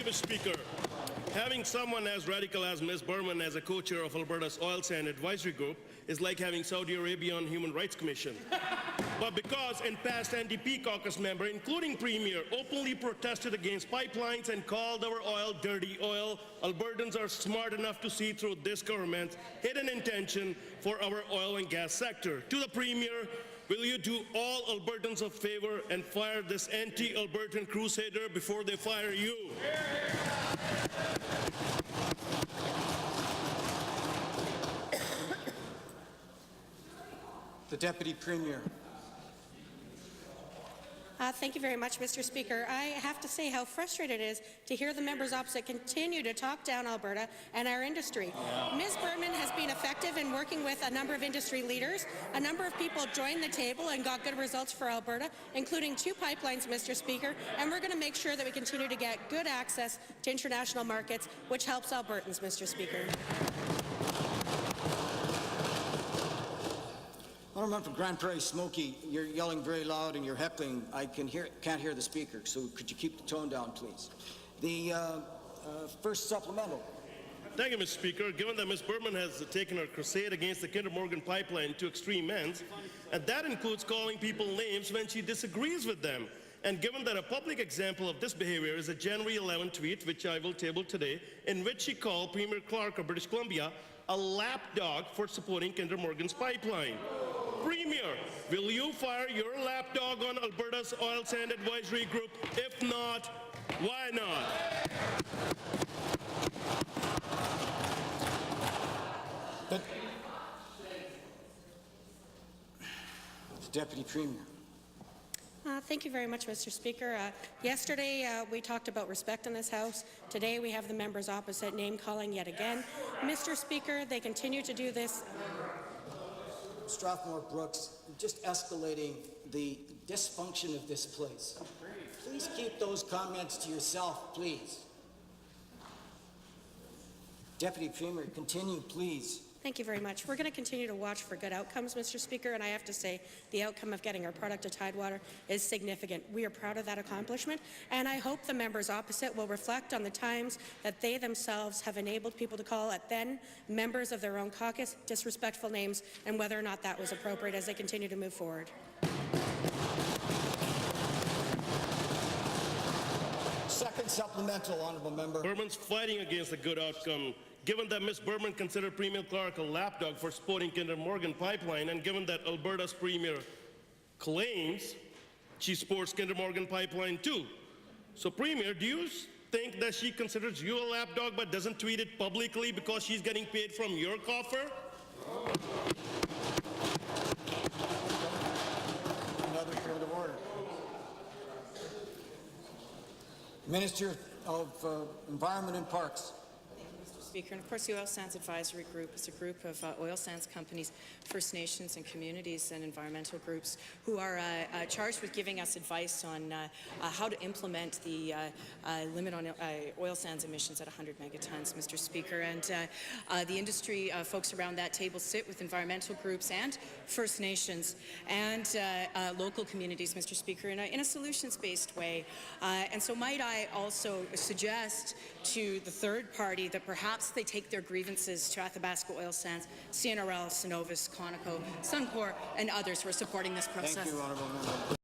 you, Mr. Speaker. Having someone as radical as Ms. Berman as a co-chair of Alberta's Oil Sand Advisory Group is like having Saudi Arabia on Human Rights Commission. But because in past NDP caucus member, including Premier, openly protested against pipelines and called our oil dirty oil, Albertans are smart enough to see through this government's hidden intention for our oil and gas sector. To the Premier, will you do all Albertans a favor and fire this anti-Albertan crusader before they fire you? The Deputy Premier. Thank you very much, Mr. Speaker. I have to say how frustrated it is to hear the members opposite continue to talk down Alberta and our industry. Ms. Berman has been effective in working with a number of industry leaders. A number of people joined the table and got good results for Alberta, including 2 pipelines, Mr. Speaker, and we're going to make sure that we continue to get good access to international markets, which helps Albertans, Mr. Speaker. Honourable from Grand Prairie Smoky, you're yelling very loud and you're heckling. I can't hear the speaker, so could you keep the tone down, please? The first supplemental. Thank you, Mr. Speaker. Given that Ms. Berman has taken her crusade against the Kinder Morgan pipeline to extreme ends, and that includes calling people names when she disagrees with them, and given that a public example of this behavior is a January 11 tweet, which I will table today, in which she called Premier Clark of British Columbia a lapdog for supporting Kinder Morgan's pipeline. Premier, will you fire your lapdog on Alberta's Oil Sand Advisory Group? If not, why not? Deputy Premier. Thank you very much, Mr. Speaker. Yesterday, we talked about respect in this House. Today, we have the members opposite name-calling yet again. Mr. Speaker, they continue to do this. Strathmore Brooks, just escalating the dysfunction of this place. Please keep those comments to yourself, please. Deputy Premier, continue, please. Thank you very much. We're going to continue to watch for good outcomes, Mr. Speaker, and I have to say the outcome of getting our product to Tidewater is significant. We are proud of that accomplishment, and I hope the members opposite will reflect on the times that they themselves have enabled people to call at then members of their own caucus disrespectful names, and whether or not that was appropriate as they continue to move forward. Second supplemental, honourable member. Berman's fighting against a good outcome. Given that Ms. Berman considered Premier Clark a lapdog for supporting Kinder Morgan pipeline, and given that Alberta's Premier claims she supports Kinder Morgan pipeline too. So Premier, do you think that she considers you a lapdog but doesn't tweet it publicly because she's getting paid from your coffer? Another point of order. Minister of Environment and Parks. Speaker, and of course the Oil Sands Advisory Group is a group of oil sands companies, First Nations and communities and environmental groups who are charged with giving us advice on how to implement the limit on oil sands emissions at 100 megatons, Mr. Speaker. And the industry folks around that table sit with environmental groups and First Nations and local communities, Mr. Speaker, in a solutions-based way. And so might I also suggest to the third party that perhaps they take their grievances to Athabasca Oil Sands, CNRL, Cenovus, Conoco, Suncor, and others who are supporting this process. Thank you, Honourable Member.